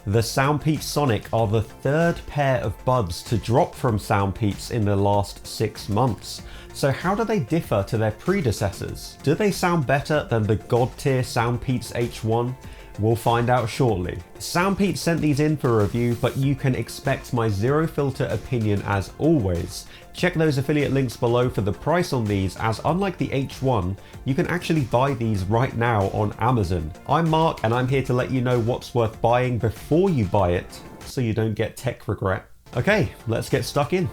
The SoundPEATS Sonic are the third pair of buds to drop from SoundPEATS in the last 6 months. So how do they differ to their predecessors? Do they sound better than the god tier SoundPEATS H1? We'll find out shortly. SoundPEATS sent these in for review, but you can expect my zero filter opinion as always. Check those affiliate links below for the price on these, as unlike the H1, you can actually buy these right now on Amazon. I'm Mark and I'm here to let you know what's worth buying before you buy it, so you don't get tech regret. Okay, let's get stuck in.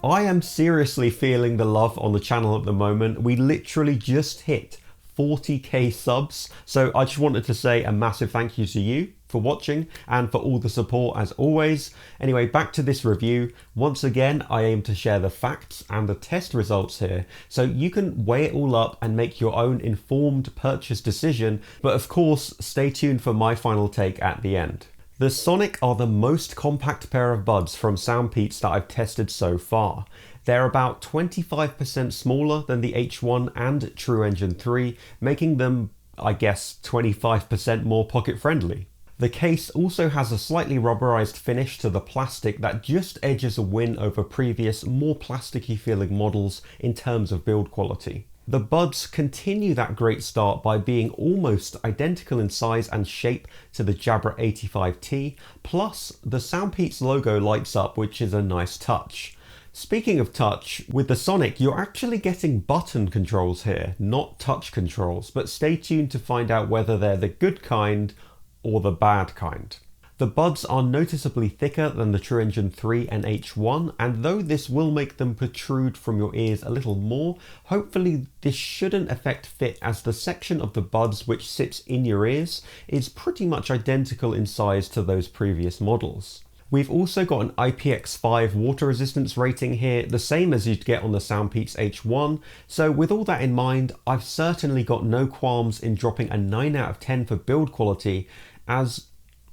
I am seriously feeling the love on the channel at the moment. We literally just hit 40k subs, so I just wanted to say a massive thank you to you for watching and for all the support as always. Anyway, back to this review. Once again, I aim to share the facts and the test results here, so you can weigh it all up and make your own informed purchase decision, but of course, stay tuned for my final take at the end. The Sonic are the most compact pair of buds from SoundPEATS that I've tested so far. They're about 25% smaller than the H1 and True Engine 3, making them, I guess, 25% more pocket friendly. The case also has a slightly rubberized finish to the plastic that just edges a win over previous, more plasticky feeling models in terms of build quality. The buds continue that great start by being almost identical in size and shape to the Jabra 85T, plus the SoundPEATS logo lights up, which is a nice touch. Speaking of touch, with the Sonic you're actually getting button controls here, not touch controls, but stay tuned to find out whether they're the good kind or the bad kind. The buds are noticeably thicker than the True Engine 3 and H1, and though this will make them protrude from your ears a little more, hopefully this shouldn't affect fit, as the section of the buds which sits in your ears is pretty much identical in size to those previous models. We've also got an IPX5 water resistance rating here, the same as you'd get on the SoundPEATS H1, so with all that in mind, I've certainly got no qualms in dropping a 9 out of 10 for build quality, as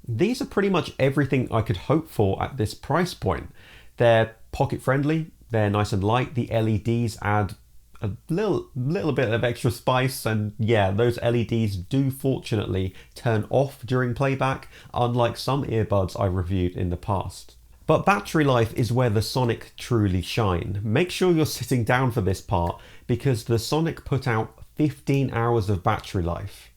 these are pretty much everything I could hope for at this price point. They're pocket friendly, they're nice and light, the LEDs add a little bit of extra spice, and yeah, those LEDs do fortunately turn off during playback, unlike some earbuds I reviewed in the past. But battery life is where the Sonic truly shine. Make sure you're sitting down for this part, because the Sonic put out 15 hours of battery life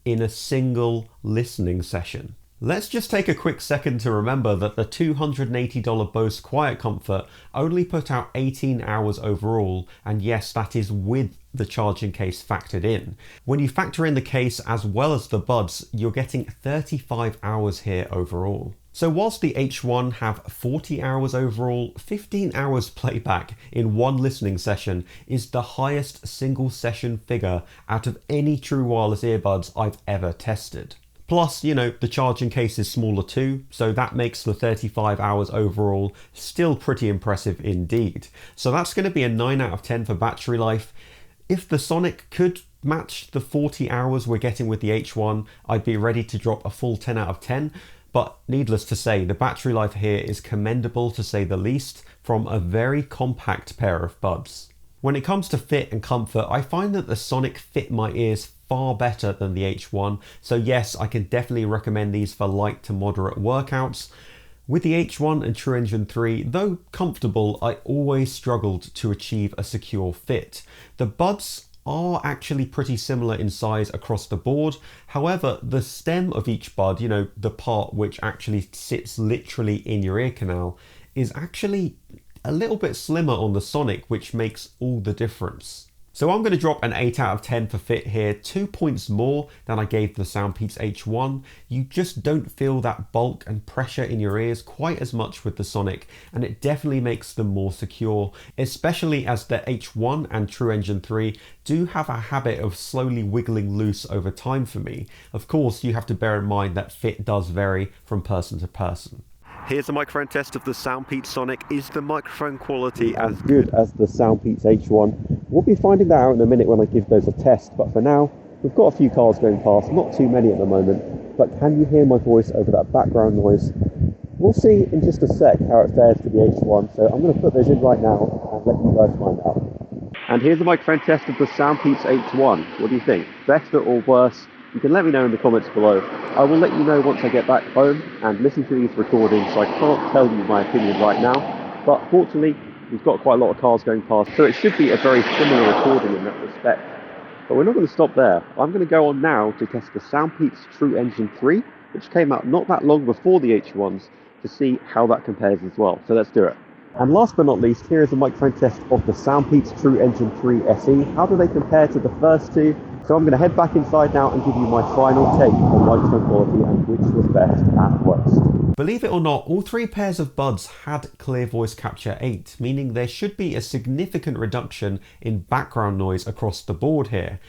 in a single listening session. Let's just take a quick second to remember that the $280 Bose Quiet Comfort only put out 18 hours overall, and yes, that is with the charging case factored in. When you factor in the case as well as the buds, you're getting 35 hours here overall. So whilst the H1 have 40 hours overall, 15 hours playback in one listening session is the highest single session figure out of any true wireless earbuds I've ever tested. Plus, you know, the charging case is smaller too, so that makes the 35 hours overall still pretty impressive indeed. So that's going to be a 9 out of 10 for battery life. If the Sonic could match the 40 hours we're getting with the H1, I'd be ready to drop a full 10 out of 10. But needless to say, the battery life here is commendable to say the least from a very compact pair of buds. When it comes to fit and comfort, I find that the Sonic fit my ears far better than the H1, so yes, I can definitely recommend these for light to moderate workouts. With the H1 and True Engine 3, though comfortable, I always struggled to achieve a secure fit. The buds are actually pretty similar in size across the board. However, the stem of each bud, you know, the part which actually sits literally in your ear canal, is actually a little bit slimmer on the Sonic, which makes all the difference. So I'm going to drop an 8 out of 10 for fit here, 2 points more than I gave the SoundPEATS H1. You just don't feel that bulk and pressure in your ears quite as much with the Sonic, and it definitely makes them more secure, especially as the H1 and True Engine 3 do have a habit of slowly wiggling loose over time for me. Of course, you have to bear in mind that fit does vary from person to person. Here's a microphone test of the SoundPEATS Sonic. Is the microphone quality as good as the SoundPEATS H1? We'll be finding that out in a minute when I give those a test, but for now, we've got a few cars going past, not too many at the moment, but can you hear my voice over that background noise? We'll see in just a sec how it fares to the H1, so I'm going to put those in right now and let you guys find out. And here's a microphone test of the SoundPEATS H1. What do you think? Better or worse you can let me know in the comments below. I will let you know once I get back home and listen to these recordings, so I can't tell you my opinion right now. But fortunately, we've got quite a lot of cars going past, so it should be a very similar recording in that respect. But we're not going to stop there. I'm going to go on now to test the SoundPEATS True Engine 3, which came out not that long before the H1s, to see how that compares as well. So let's do it. And last but not least, here is a microphone test of the SoundPEATS True Engine 3 SE. How do they compare to the first two? So I'm going to head back inside now and give you my final take on microphone quality and which was best and worst. Believe it or not, all three pairs of buds had clear voice capture 8, meaning there should be a significant reduction in background noise across the board here.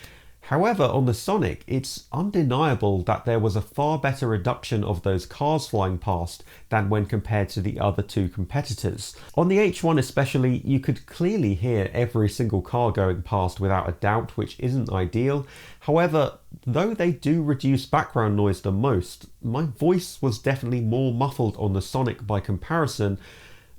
However, on the Sonic, it's undeniable that there was a far better reduction of those cars flying past than when compared to the other two competitors. On the H1 especially, you could clearly hear every single car going past without a doubt, which isn't ideal. However, though they do reduce background noise the most, my voice was definitely more muffled on the Sonic by comparison,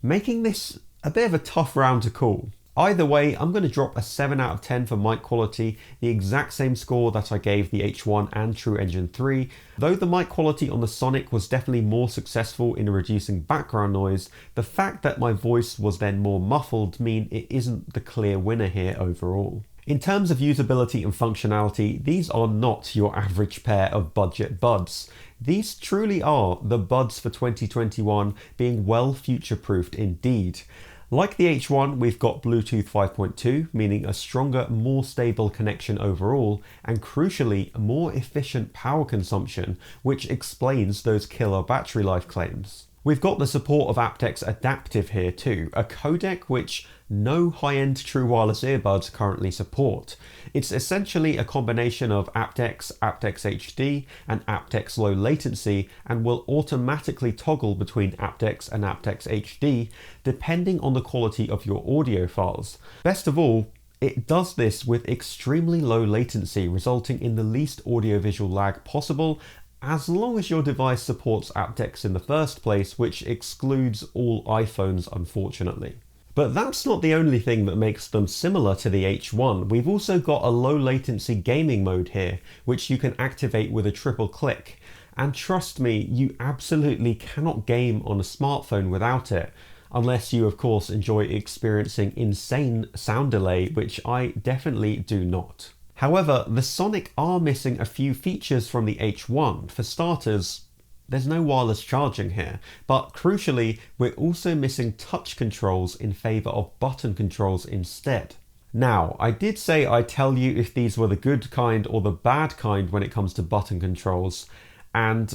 making this a bit of a tough round to call. Either way, I'm going to drop a 7 out of 10 for mic quality, the exact same score that I gave the H1 and True Engine 3. Though the mic quality on the Sonic was definitely more successful in reducing background noise, the fact that my voice was then more muffled mean it isn't the clear winner here overall. In terms of usability and functionality, these are not your average pair of budget buds. These truly are the buds for 2021, being well future-proofed indeed. Like the H1, we've got Bluetooth 5.2, meaning a stronger, more stable connection overall, and crucially, more efficient power consumption, which explains those killer battery life claims. We've got the support of aptX Adaptive here too, a codec which no high-end true wireless earbuds currently support. It's essentially a combination of aptX, aptX HD, and aptX low latency, and will automatically toggle between aptX and aptX HD depending on the quality of your audio files. Best of all, it does this with extremely low latency, resulting in the least audiovisual lag possible, as long as your device supports aptX in the first place, which excludes all iPhones unfortunately. But that's not the only thing that makes them similar to the H1. We've also got a low latency gaming mode here, which you can activate with a triple click. And trust me, you absolutely cannot game on a smartphone without it, unless you of course enjoy experiencing insane sound delay, which I definitely do not. However, the Sonic are missing a few features from the H1. For starters, there's no wireless charging here, but crucially, we're also missing touch controls in favour of button controls instead. Now, I did say I'd tell you if these were the good kind or the bad kind when it comes to button controls, and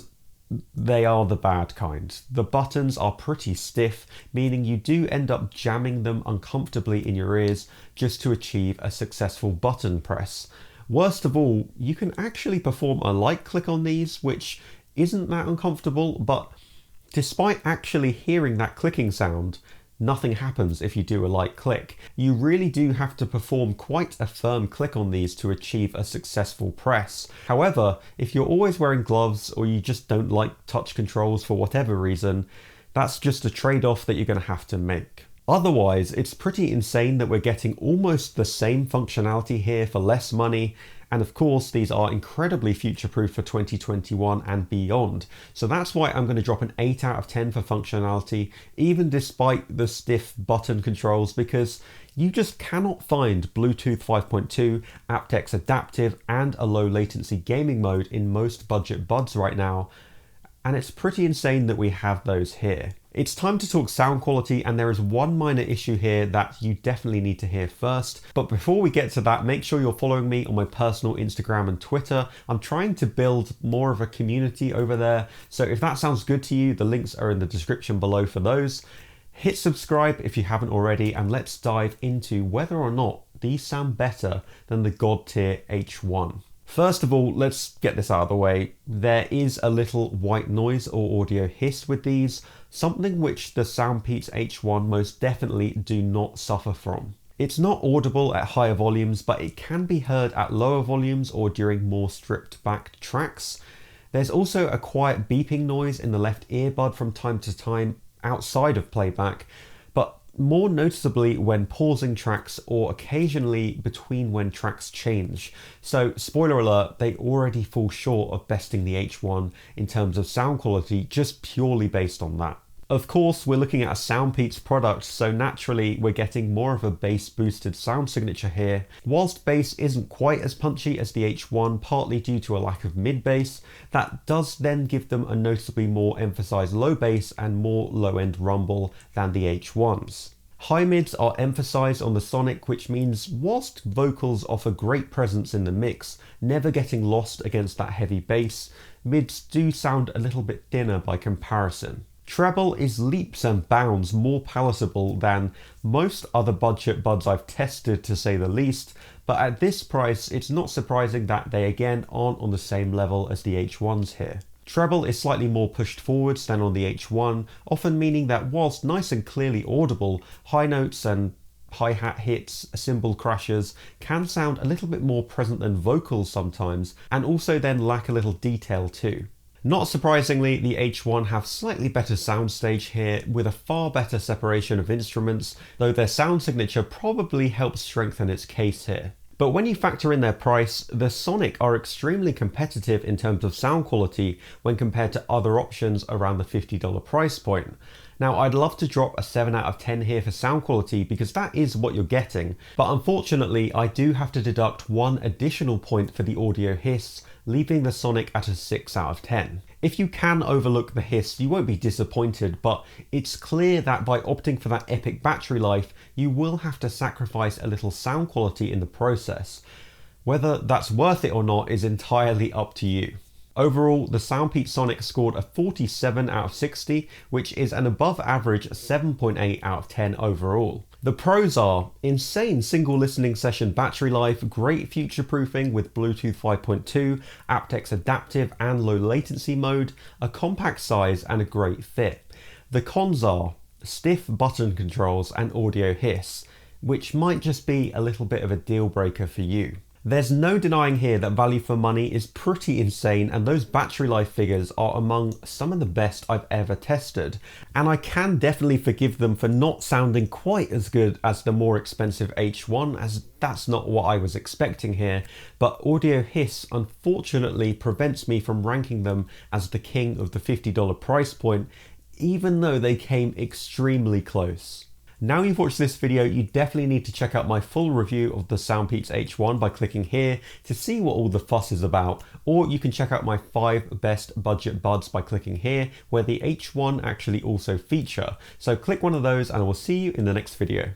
they are the bad kind. The buttons are pretty stiff, meaning you do end up jamming them uncomfortably in your ears just to achieve a successful button press. Worst of all, you can actually perform a light click on these, which isn't that uncomfortable, but despite actually hearing that clicking sound, nothing happens if you do a light click. You really do have to perform quite a firm click on these to achieve a successful press. However, if you're always wearing gloves or you just don't like touch controls for whatever reason, that's just a trade-off that you're going to have to make. Otherwise, it's pretty insane that we're getting almost the same functionality here for less money. And of course, these are incredibly future-proof for 2021 and beyond. So that's why I'm going to drop an 8 out of 10 for functionality, even despite the stiff button controls, because you just cannot find Bluetooth 5.2, aptX Adaptive, and a low latency gaming mode in most budget buds right now. And it's pretty insane that we have those here. It's time to talk sound quality, and there is one minor issue here that you definitely need to hear first. But before we get to that, make sure you're following me on my personal Instagram and Twitter. I'm trying to build more of a community over there. So if that sounds good to you, the links are in the description below for those. Hit subscribe if you haven't already, and let's dive into whether or not these sound better than the God tier H1. First of all, let's get this out of the way. There is a little white noise or audio hiss with these, something which the SoundPEATS H1 most definitely do not suffer from. It's not audible at higher volumes, but it can be heard at lower volumes or during more stripped back tracks. There's also a quiet beeping noise in the left earbud from time to time outside of playback, but more noticeably when pausing tracks or occasionally between when tracks change. So spoiler alert, they already fall short of besting the H1 in terms of sound quality just purely based on that. Of course, we're looking at a SoundPEATS product, so naturally we're getting more of a bass boosted sound signature here. Whilst bass isn't quite as punchy as the H1, partly due to a lack of mid bass, that does then give them a noticeably more emphasized low bass and more low end rumble than the H1s. High mids are emphasized on the Sonic, which means whilst vocals offer great presence in the mix, never getting lost against that heavy bass, mids do sound a little bit thinner by comparison. Treble is leaps and bounds more palatable than most other budget buds I've tested, to say the least, but at this price it's not surprising that they again aren't on the same level as the H1s here. Treble is slightly more pushed forwards than on the H1, often meaning that whilst nice and clearly audible, high notes and hi-hat hits, cymbal crashes can sound a little bit more present than vocals sometimes, and also then lack a little detail too. Not surprisingly, the H1 have slightly better soundstage here with a far better separation of instruments, though their sound signature probably helps strengthen its case here. But when you factor in their price, the Sonic are extremely competitive in terms of sound quality when compared to other options around the $50 price point. Now, I'd love to drop a 7 out of 10 here for sound quality because that is what you're getting, but unfortunately I do have to deduct one additional point for the audio hiss, leaving the Sonic at a 6 out of 10. If you can overlook the hiss, you won't be disappointed, but it's clear that by opting for that epic battery life, you will have to sacrifice a little sound quality in the process. Whether that's worth it or not is entirely up to you. Overall, the SoundPEATS Sonic scored a 47 out of 60, which is an above average 7.8 out of 10 overall. The pros are insane single listening session battery life, great future proofing with Bluetooth 5.2, aptX adaptive and low latency mode, a compact size and a great fit. The cons are stiff button controls and audio hiss, which might just be a little bit of a deal breaker for you. There's no denying here that value for money is pretty insane, and those battery life figures are among some of the best I've ever tested, and I can definitely forgive them for not sounding quite as good as the more expensive H1, as that's not what I was expecting here, but audio hiss unfortunately prevents me from ranking them as the king of the $50 price point, even though they came extremely close. Now you've watched this video, you definitely need to check out my full review of the SoundPEATS H1 by clicking here to see what all the fuss is about, or you can check out my 5 best budget buds by clicking here, where the H1 actually also feature. So click one of those and I will see you in the next video.